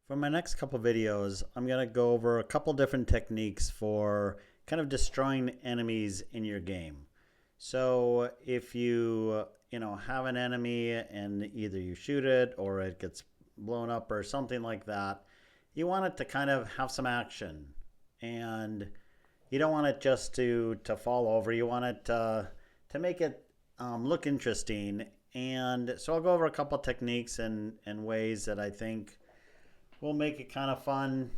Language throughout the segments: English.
For my next couple videos, I'm going to go over a couple different techniques for kind of destroying enemies in your game. So if you have an enemy and either you shoot it or it gets blown up or something like that, you want it to kind of have some action. And you don't want it just to fall over. You want it to make it look interesting. And so I'll go over a couple techniques and ways that I think we'll make it kind of fun.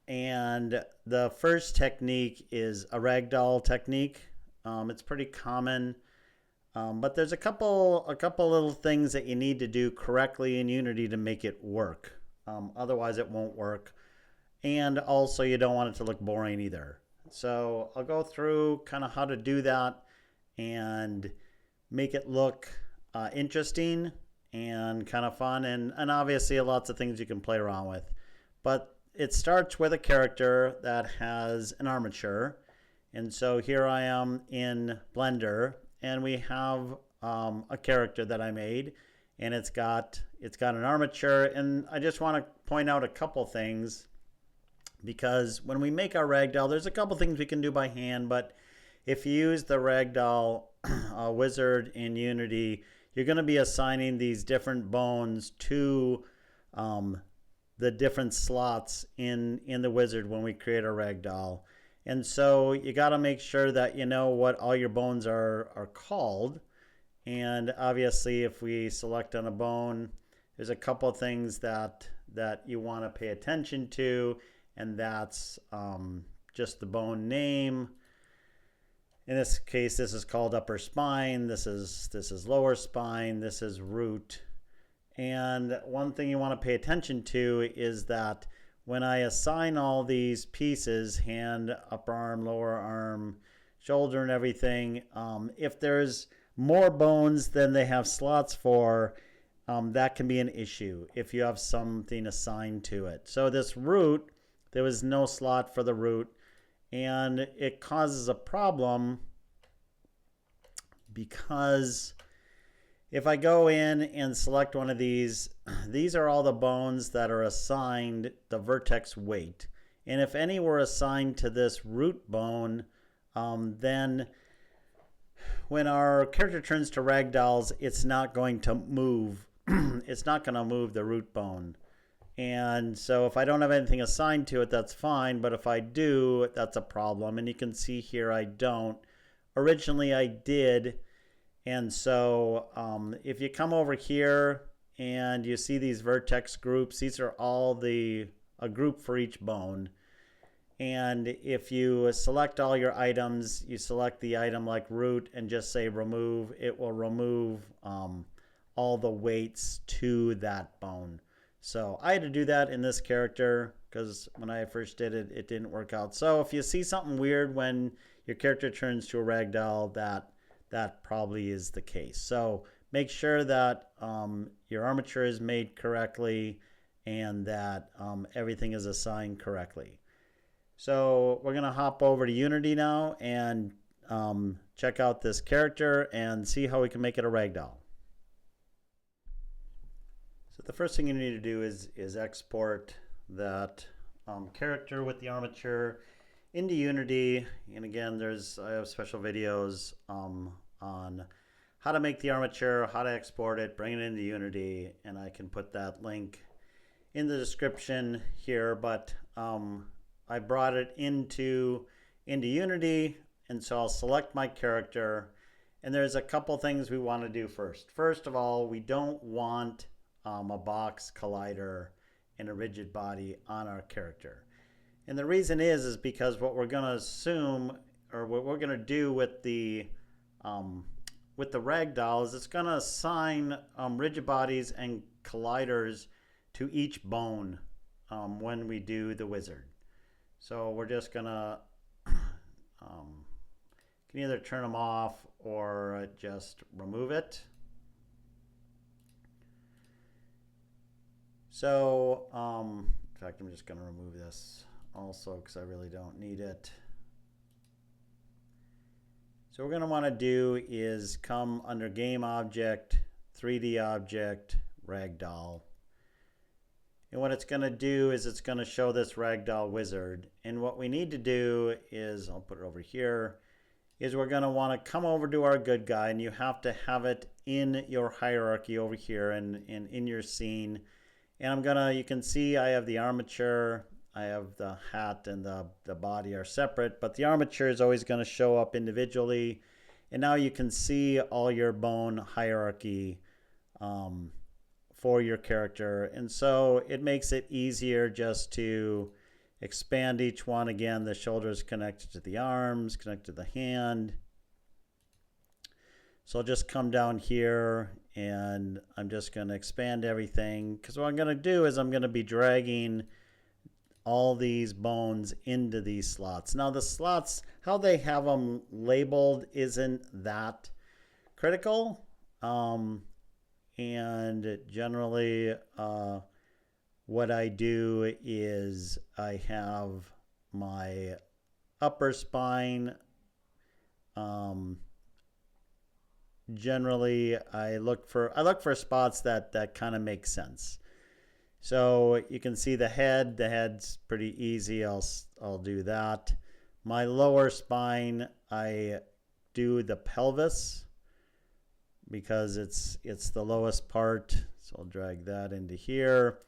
And the first technique is a ragdoll technique. It's pretty common, but there's a couple little things that you need to do correctly in Unity to make it work. Otherwise, it won't work. And also, you don't want it to look boring either. So I'll go through kind of how to do that and make it look interesting and kind of fun, and obviously lots of things you can play around with. But it starts with a character that has an armature. And so here I am in Blender, and we have a character that I made, and it's got an armature. And I just want to point out a couple things, because when we make our ragdoll, there's a couple things we can do by hand, but if you use the ragdoll wizard in Unity, you're going to be assigning these different bones to the different slots in the wizard when we create a ragdoll. And so you got to make sure that you know what all your bones are called. And obviously, if we select on a bone, there's a couple of things that you want to pay attention to, and that's just the bone name. In this case, this is called upper spine. This is lower spine. This is root. And one thing you want to pay attention to is that when I assign all these pieces, hand, upper arm, lower arm, shoulder, and everything, if there's more bones than they have slots for, that can be an issue if you have something assigned to it. So this root, there was no slot for the root, and it causes a problem because if I go in and select one of these are all the bones that are assigned the vertex weight. And if any were assigned to this root bone, then when our character turns to ragdolls, it's not going to move. It's not going to move the root bone. And so if I don't have anything assigned to it, that's fine. But if I do, that's a problem. And you can see here I don't. Originally I did. And so if you come over here and you see these vertex groups, these are all a group for each bone. And if you select all your items, you select the item like root and just say remove, it will remove all the weights to that bone. So I had to do that in this character because when I first did it, it didn't work out. So if you see something weird when your character turns to a ragdoll, that probably is the case. So make sure that your armature is made correctly and that everything is assigned correctly. So we're going to hop over to Unity now and check out this character and see how we can make it a ragdoll. So the first thing you need to do is export that character with the armature into Unity. And again, I have special videos on how to make the armature, how to export it, bring it into Unity, and I can put that link in the description here. But I brought it into Unity, and so I'll select my character, and there's a couple things we want to do first. First of all, we don't want a box collider and a rigid body on our character. And the reason is because what we're going to assume, or what we're going to do with the ragdoll, is it's going to assign rigid bodies and colliders to each bone when we do the wizard. So we're just going to can either turn them off or just remove it. So in fact, I'm just going to remove this also because I really don't need it. So what we're going to want to do is come under Game Object, 3D Object, Ragdoll. And what it's going to do is it's going to show this ragdoll wizard. And what we need to do is, I'll put it over here, is we're going to want to come over to our good guy, and you have to have it in your hierarchy over here and in your scene. And I'm gonna, you can see I have the armature, I have the hat and the body are separate, but the armature is always going to show up individually. And now you can see all your bone hierarchy for your character. And so it makes it easier just to expand each one. Again, the shoulders connected to the arms, connected to the hand. So I'll just come down here and I'm just going to expand everything, because what I'm going to do is I'm going to be dragging all these bones into these slots. Now the slots, how they have them labeled isn't that critical. And generally what I do is I have my upper spine. Generally I look for spots that kind of make sense. So you can see the head's pretty easy. I'll do that. My lower spine, I do the pelvis because it's the lowest part. So I'll drag that into here.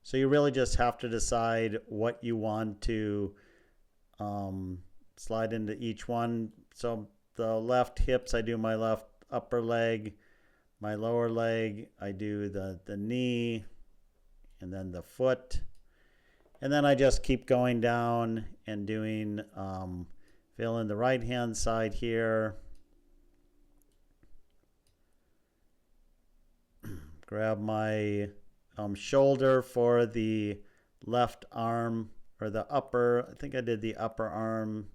So you really just have to decide what you want to slide into each one. So the left hips, I do my left upper leg. My lower leg, I do the knee and then the foot. And then I just keep going down and doing, fill in the right hand side here. Grab my shoulder for the left arm, or the upper, I think I did the upper arm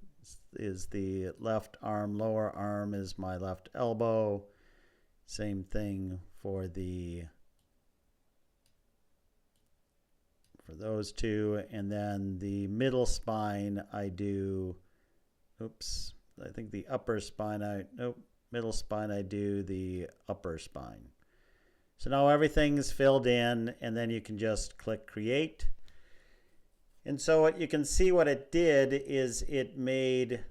is the left arm, lower arm is my left elbow. Same thing for those two. And then the middle spine I do, I think the upper spine, middle spine I do the upper spine. So now everything's filled in, and then you can just click create. And so what you can see what it did is it made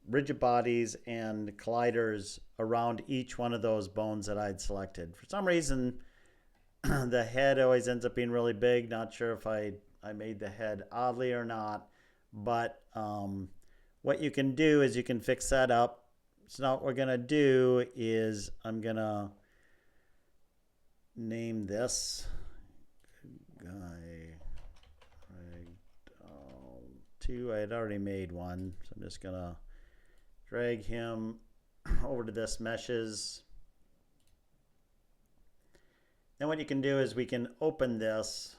rigid bodies and colliders around each one of those bones that I'd selected. For some reason, the head always ends up being really big. Not sure if I made the head oddly or not, but what you can do is you can fix that up. So now what we're gonna do is I'm gonna name this guy ragdoll 2. I had already made one, so I'm just gonna drag him over to this meshes. Then what you can do is we can open this.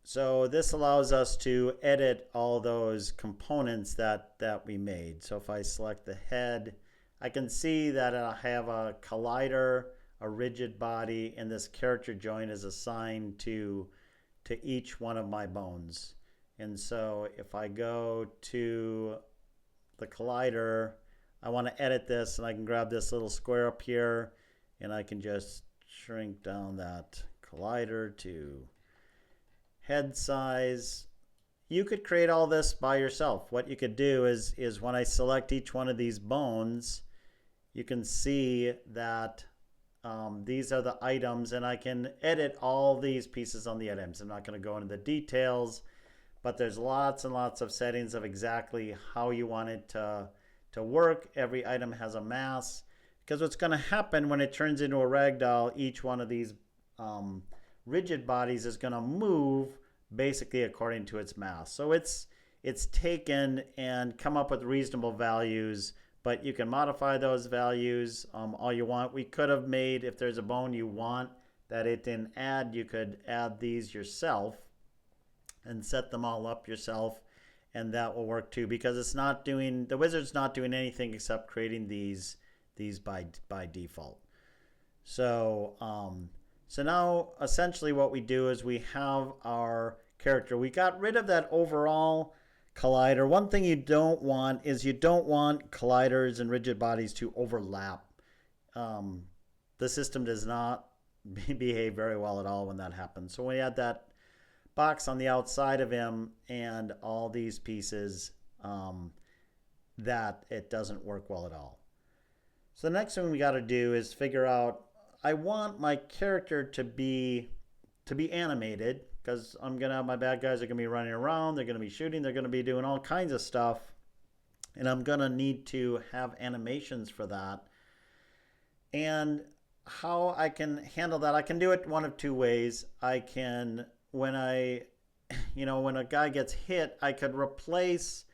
So this allows us to edit all those components that we made. So if I select the head, I can see that I have a collider, a rigid body, and this character joint is assigned to each one of my bones. And so if I go to the collider, I want to edit this, and I can grab this little square up here, and I can just shrink down that collider to head size. You could create all this by yourself. What you could do is when I select each one of these bones, you can see that these are the items, and I can edit all these pieces on the items. I'm not going to go into the details, but there's lots and lots of settings of exactly how you want it to work. Every item has a mass, because what's going to happen when it turns into a ragdoll, each one of these rigid bodies is going to move basically according to its mass. So it's taken and come up with reasonable values, but you can modify those values all you want. We could have made, if there's a bone you want that it didn't add, you could add these yourself and set them all up yourself, and that will work too, because it's not doing, the wizard's not doing anything except creating these by default. So so now essentially what we do is we have our character. We got rid of that overall collider. One thing you don't want is you don't want colliders and rigid bodies to overlap. The system does not behave very well at all when that happens. So we had that box on the outside of him and all these pieces, that it doesn't work well at all. So the next thing we got to do is figure out, I want my character to be animated, because I'm gonna have my bad guys are gonna be running around, they're gonna be shooting, they're gonna be doing all kinds of stuff, and I'm gonna need to have animations for that. And how I can handle that, I can do it one of two ways. I can, when a guy gets hit, I could replace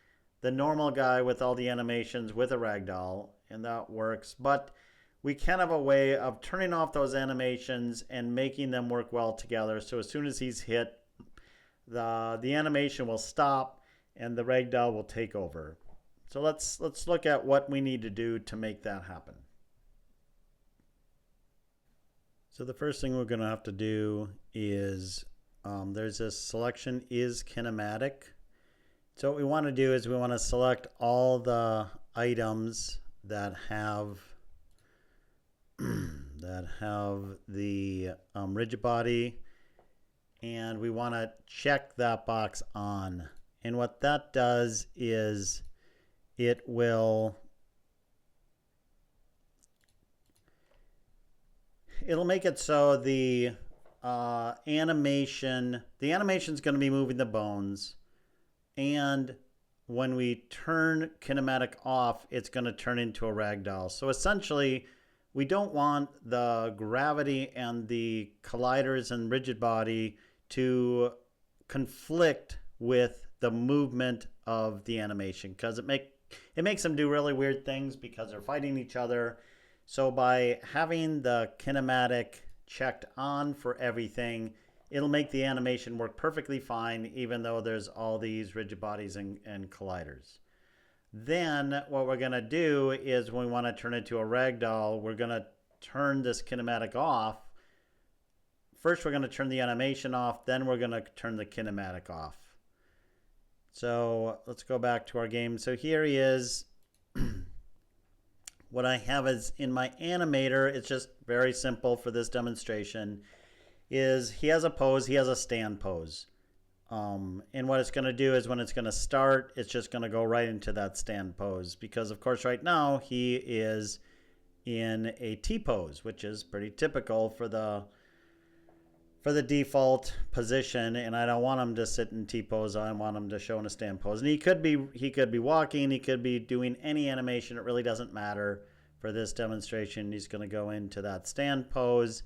the normal guy with all the animations with a ragdoll, and that works. But we can have a way of turning off those animations and making them work well together. So as soon as he's hit, the animation will stop and the ragdoll will take over. So let's look at what we need to do to make that happen. So the first thing we're going to have to do is, there's this selection is kinematic. So what we want to do is we want to select all the items that have the rigid body, and we want to check that box on. And what that does is it'll make it so the animation's going to be moving the bones, and when we turn kinematic off, it's going to turn into a ragdoll. So essentially, we don't want the gravity and the colliders and rigid body to conflict with the movement of the animation, because it makes them do really weird things because they're fighting each other. So by having the kinematic checked on for everything, it'll make the animation work perfectly fine, even though there's all these rigid bodies and colliders. Then what we're going to do is, when we want to turn it to a ragdoll, we're going to turn this kinematic off. First, we're going to turn the animation off, then we're going to turn the kinematic off. So let's go back to our game. So here he is. What I have is in my animator, it's just very simple for this demonstration, is he has a pose, he has a stand pose. And what it's going to do is, when it's going to start, it's just going to go right into that stand pose, because of course right now he is in a T pose, which is pretty typical for the default position, and I don't want him to sit in T pose. I want him to show in a stand pose. And he could be walking, he could be doing any animation. It really doesn't matter for this demonstration. He's going to go into that stand pose,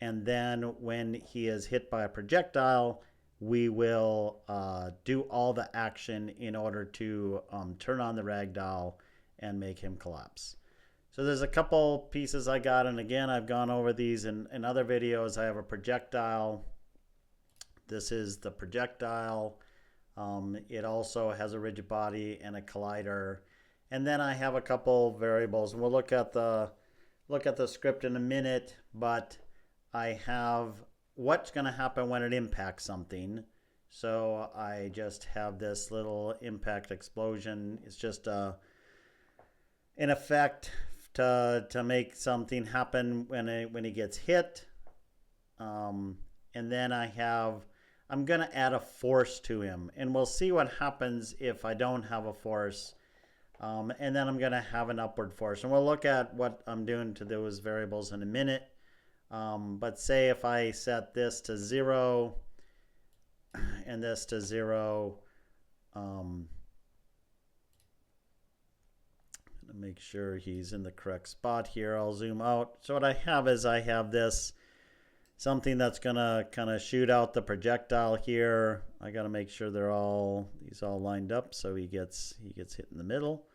and then when he is hit by a projectile, we will do all the action in order to turn on the ragdoll and make him collapse. So there's a couple pieces I got, and again, I've gone over these in other videos. I have a projectile. This is the projectile. It also has a rigid body and a collider. And then I have a couple variables, and we'll look at the script in a minute, but I have what's going to happen when it impacts something. So I just have this little impact explosion. It's just an effect to make something happen when he gets hit. And then I'm going to add a force to him, and we'll see what happens if I don't have a force. And then I'm going to have an upward force, and we'll look at what I'm doing to those variables in a minute. But say if I set this to 0 and this to 0, make sure he's in the correct spot here. I'll zoom out. So what I have is I have this something that's gonna kind of shoot out the projectile here. I got to make sure he's all lined up so he gets hit in the middle.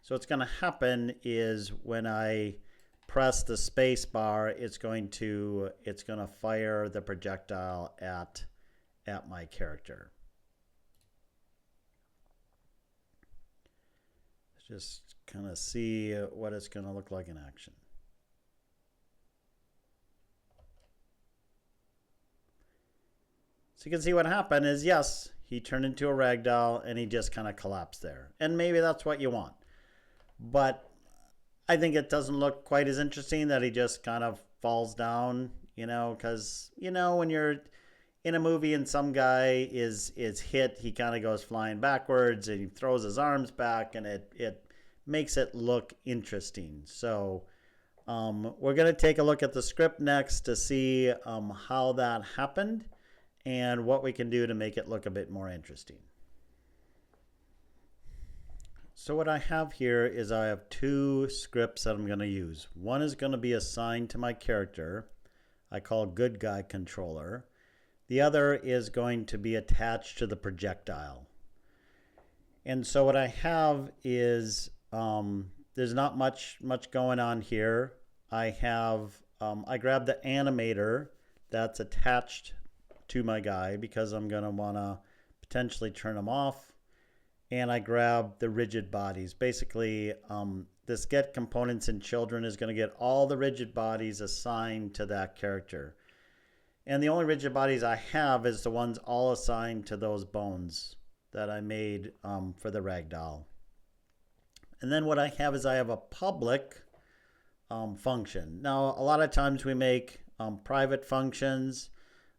So what's going to happen is, when I press the space bar, it's going to fire the projectile at my character. Just kind of see what it's going to look like in action. So you can see what happened is, yes, he turned into a ragdoll and he just kind of collapsed there. And maybe that's what you want. But I think it doesn't look quite as interesting that he just kind of falls down, because, when you're in a movie and some guy is hit, he kind of goes flying backwards and he throws his arms back, and it makes it look interesting. So we're going to take a look at the script next to see how that happened and what we can do to make it look a bit more interesting. So what I have here is I have two scripts that I'm going to use. One is going to be assigned to my character. I call good guy controller. The other is going to be attached to the projectile. And so what I have is there's not much going on here. I grabbed the animator that's attached to my guy because I'm going to want to potentially turn him off. And I grab the rigid bodies. Basically, this get components in children is going to get all the rigid bodies assigned to that character. And the only rigid bodies I have is the ones all assigned to those bones that I made for the ragdoll. And then what I have is I have a public function. Now, a lot of times we make private functions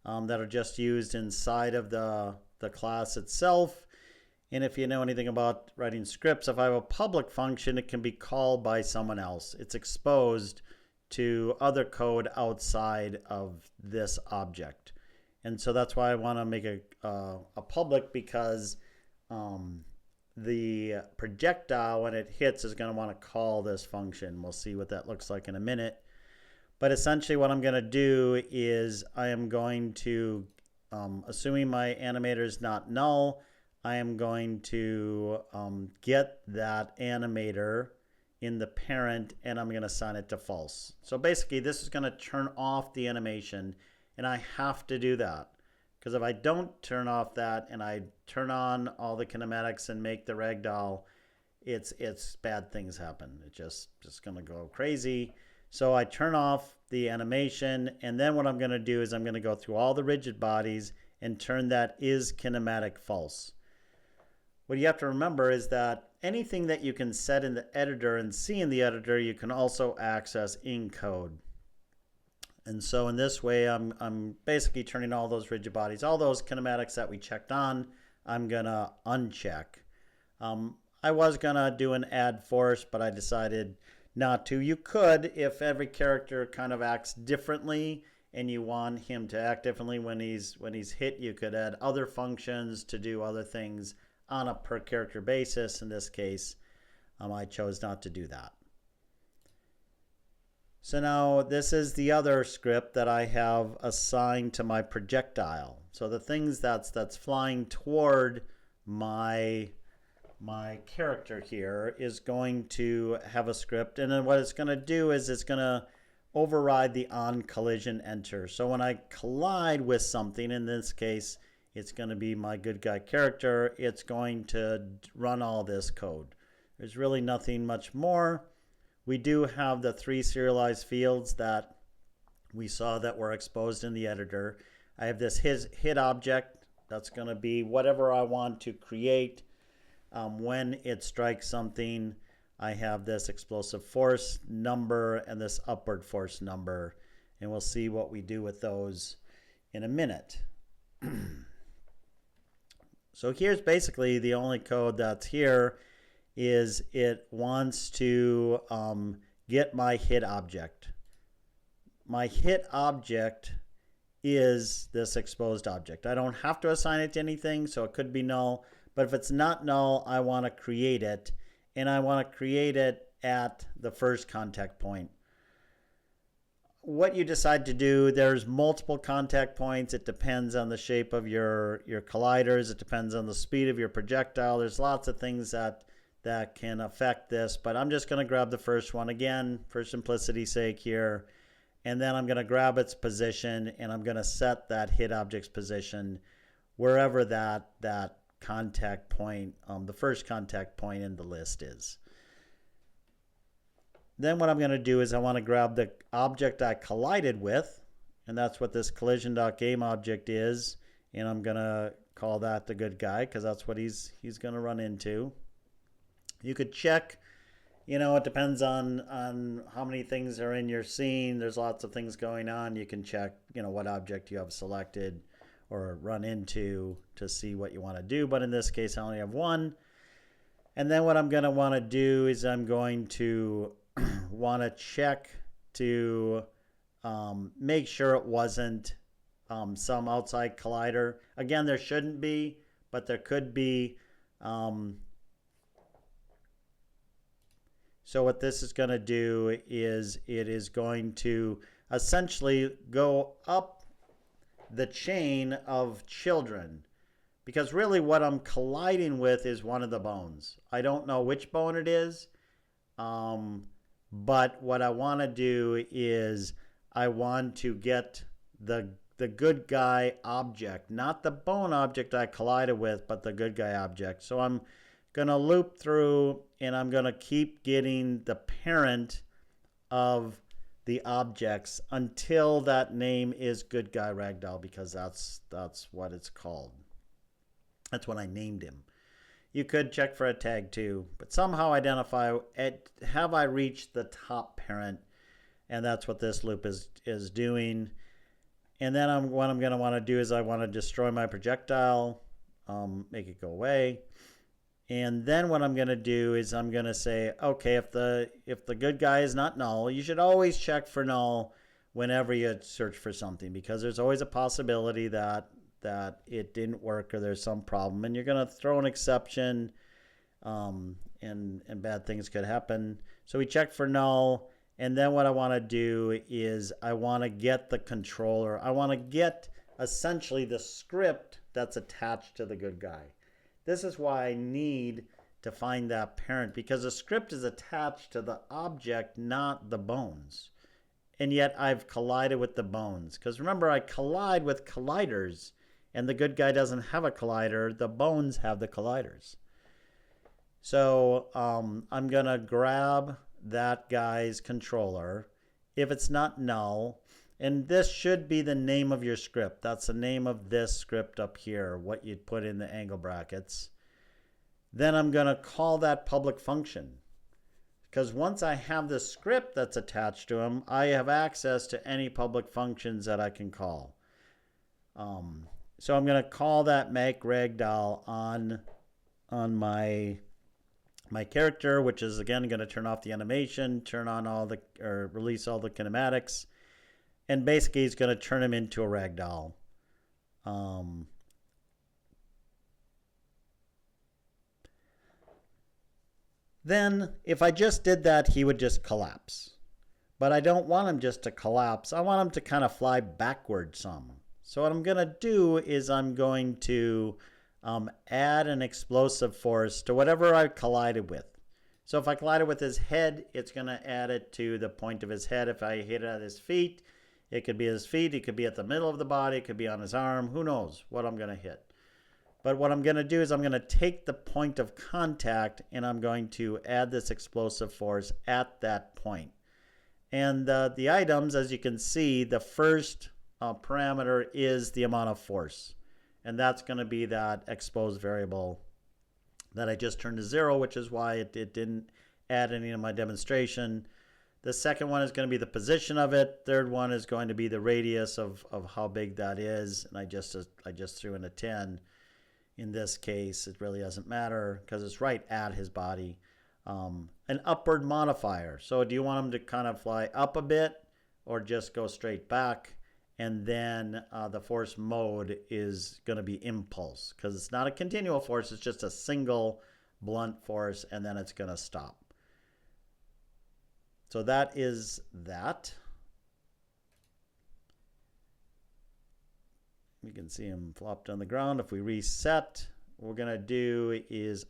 that are just used inside of the class itself. And if you know anything about writing scripts, if I have a public function, it can be called by someone else. It's exposed to other code outside of this object. And so that's why I want to make a public, because the projectile, when it hits, is going to want to call this function. We'll see what that looks like in a minute. But essentially what I'm going to do is I am going to, assuming my animator is not null, I am going to get that animator in the parent, and I'm going to assign it to false. So basically this is going to turn off the animation, and I have to do that, because if I don't turn off that and I turn on all the kinematics and make the ragdoll, it's bad things happen. It's just going to go crazy. So I turn off the animation, and then what I'm going to do is I'm going to go through all the rigid bodies and turn that is kinematic false. What you have to remember is that anything that you can set in the editor and see in the editor, you can also access in code. And so in this way, I'm basically turning all those rigid bodies, all those kinematics that we checked on, I'm going to uncheck. I was going to do an add force, but I decided not to. You could, if every character kind of acts differently and you want him to act differently when he's hit, you could add other functions to do other things on a per character basis. In this case, I chose not to do that. So now this is the other script that I have assigned to my projectile. So the things that's flying toward my character here is going to have a script, and then what it's going to do is it's going to override the on collision enter. So when I collide with something, in this case it's going to be my good guy character, it's going to run all this code. There's really nothing much more. We do have the 3 serialized fields that we saw that were exposed in the editor. I have this hit object that's going to be whatever I want to create when it strikes something. I have this explosive force number and this upward force number, and we'll see what we do with those in a minute. So here's basically the only code that's here is it wants to get my hit object. My hit object is this exposed object. I don't have to assign it to anything, so it could be null. But if it's not null, I want to create it. And I want to create it at the first contact point. What you decide to do, there's multiple contact points. It depends on the shape of your colliders. It depends on the speed of your projectile. There's lots of things that can affect this, but I'm just going to grab the first one again for simplicity's sake here, and then I'm going to grab its position, and I'm going to set that hit object's position wherever that contact point, the first contact point in the list is. Then what I'm going to do is I want to grab the object I collided with, and that's what this collision.game object is, and I'm going to call that the good guy because that's what he's going to run into. You could check it depends on how many things are in your scene. There's lots of things going on. You can check, what object you have selected or run into to see what you want to do. But in this case, I only have one. And then what I'm going to want to do is I'm going to want to check to make sure it wasn't some outside collider. Again, there shouldn't be, but there could be. So what this is going to do is it is going to essentially go up the chain of children, because really what I'm colliding with is one of the bones. I don't know which bone it is, but what I want to do is I want to get the good guy object, not the bone object I collided with, but the good guy object. So I'm going to loop through and I'm going to keep getting the parent of the objects until that name is good guy ragdoll, because that's what it's called. That's what I named him. You could check for a tag too, but somehow identify have I reached the top parent, and that's what this loop is doing. And then what I'm going to want to do is I want to destroy my projectile, make it go away. And then what I'm going to do is I'm going to say, okay, if the good guy is not null, you should always check for null whenever you search for something, because there's always a possibility that it didn't work or there's some problem, and you're going to throw an exception, and bad things could happen. So we check for null, and then what I want to do is I want to get the controller. I want to get essentially the script that's attached to the good guy. This is why I need to find that parent, because the script is attached to the object, not the bones. And yet I've collided with the bones, because remember, I collide with colliders, and the good guy doesn't have a collider. The bones have the colliders. So I'm going to grab that guy's controller. If it's not null, and this should be the name of your script. That's the name of this script up here, what you'd put in the angle brackets. Then I'm going to call that public function, because once I have the script that's attached to them, I have access to any public functions that I can call. So I'm going to call that make ragdoll on my character, which is again going to turn off the animation, turn on or release all the kinematics, and basically it's going to turn him into a ragdoll. Then if I just did that, he would just collapse. But I don't want him just to collapse. I want him to kind of fly backward some. So what I'm going to do is I'm going to add an explosive force to whatever I collided with. So if I collided with his head, it's going to add it to the point of his head. If I hit it at his feet, it could be his feet. It could be at the middle of the body. It could be on his arm. Who knows what I'm going to hit. But what I'm going to do is I'm going to take the point of contact and I'm going to add this explosive force at that point. And the items, as you can see, the first parameter is the amount of force. And that's going to be that exposed variable that I just turned to 0, which is why it didn't add any to my demonstration. The second one is going to be the position of it. Third one is going to be the radius of how big that is. And I just threw in a 10. In this case, it really doesn't matter because it's right at his body. An upward modifier. So do you want him to kind of fly up a bit or just go straight back? And then the force mode is going to be impulse, because it's not a continual force. It's just a single blunt force, and then it's going to stop. So that is that. You can see him flopped on the ground. If we reset, what we're going to do is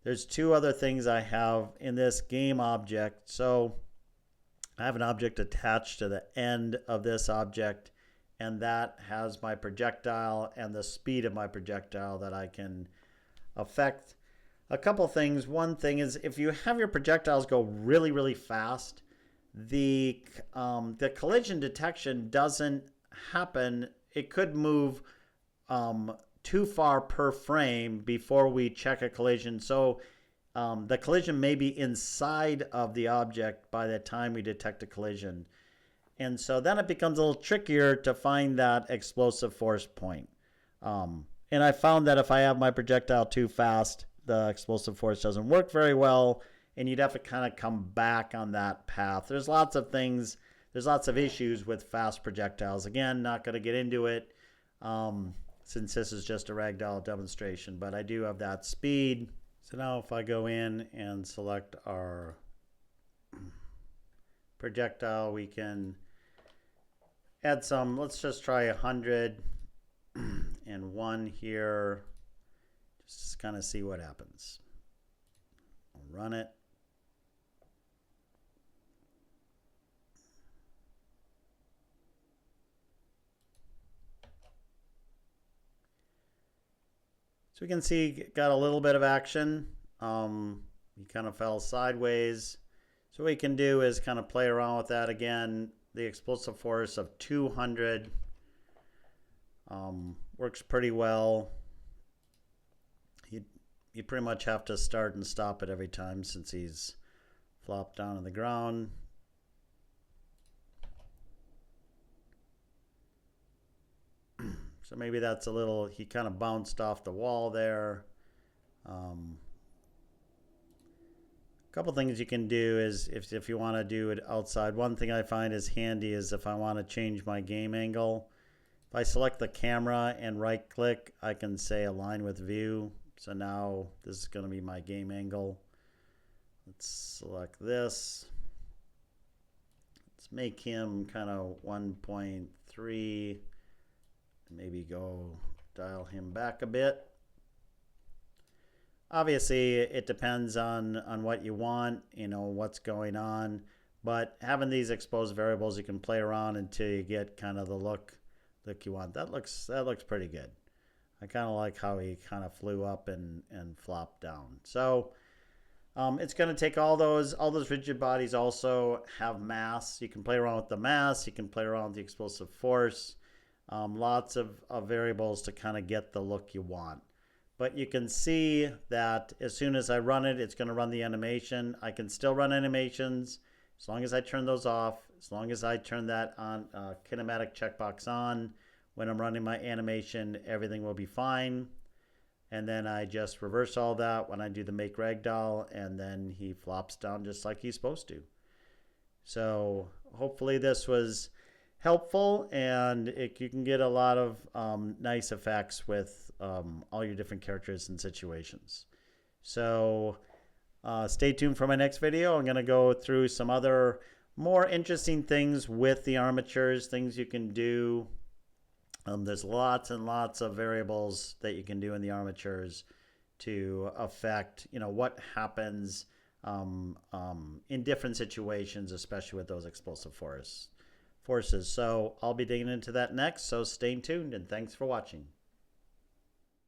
there's two other things I have in this game object. So I have an object attached to the end of this object, and that has my projectile and the speed of my projectile that I can affect. A couple things. One thing is, if you have your projectiles go really, really fast, the collision detection doesn't happen. It could move too far per frame before we check a collision. So the collision may be inside of the object by the time we detect a collision. And so then it becomes a little trickier to find that explosive force point. And I found that if I have my projectile too fast, the explosive force doesn't work very well, and you'd have to kind of come back on that path. There's lots of things, there's lots of issues with fast projectiles. Again, not going to get into it since this is just a ragdoll demonstration, but I do have that speed. So now if I go in and select our projectile, we can add some, let's just try 100 and 1 here, just kind of see what happens. I'll run it. So we can see got a little bit of action. He kind of fell sideways. So what we can do is kind of play around with that again. The explosive force of 200 works pretty well. You pretty much have to start and stop it every time since he's flopped down on the ground. So maybe that's a little, he kind of bounced off the wall there. A couple things you can do is if you want to do it outside, one thing I find is handy is if I want to change my game angle. If I select the camera and right click, I can say align with view. So now this is going to be my game angle. Let's select this. Let's make him kind of 1.3. Maybe go dial him back a bit. Obviously, it depends on what you want, what's going on. But having these exposed variables, you can play around until you get kind of the look you want. That looks pretty good. I kind of like how he kind of flew up and flopped down. So it's going to take all those rigid bodies also have mass. You can play around with the mass. You can play around with the explosive force. Lots of variables to kind of get the look you want. But you can see that as soon as I run it, it's going to run the animation. I can still run animations as long as I turn those off, as long as I turn that on kinematic checkbox on. When I'm running my animation, everything will be fine. And then I just reverse all that when I do the make ragdoll, and then he flops down just like he's supposed to. So hopefully this was helpful, and you can get a lot of nice effects with all your different characters and situations. So stay tuned for my next video. I'm going to go through some other more interesting things with the armatures, things you can do. There's lots and lots of variables that you can do in the armatures to affect what happens in different situations, especially with those explosive forces. So I'll be digging into that next, so stay tuned, and thanks for watching.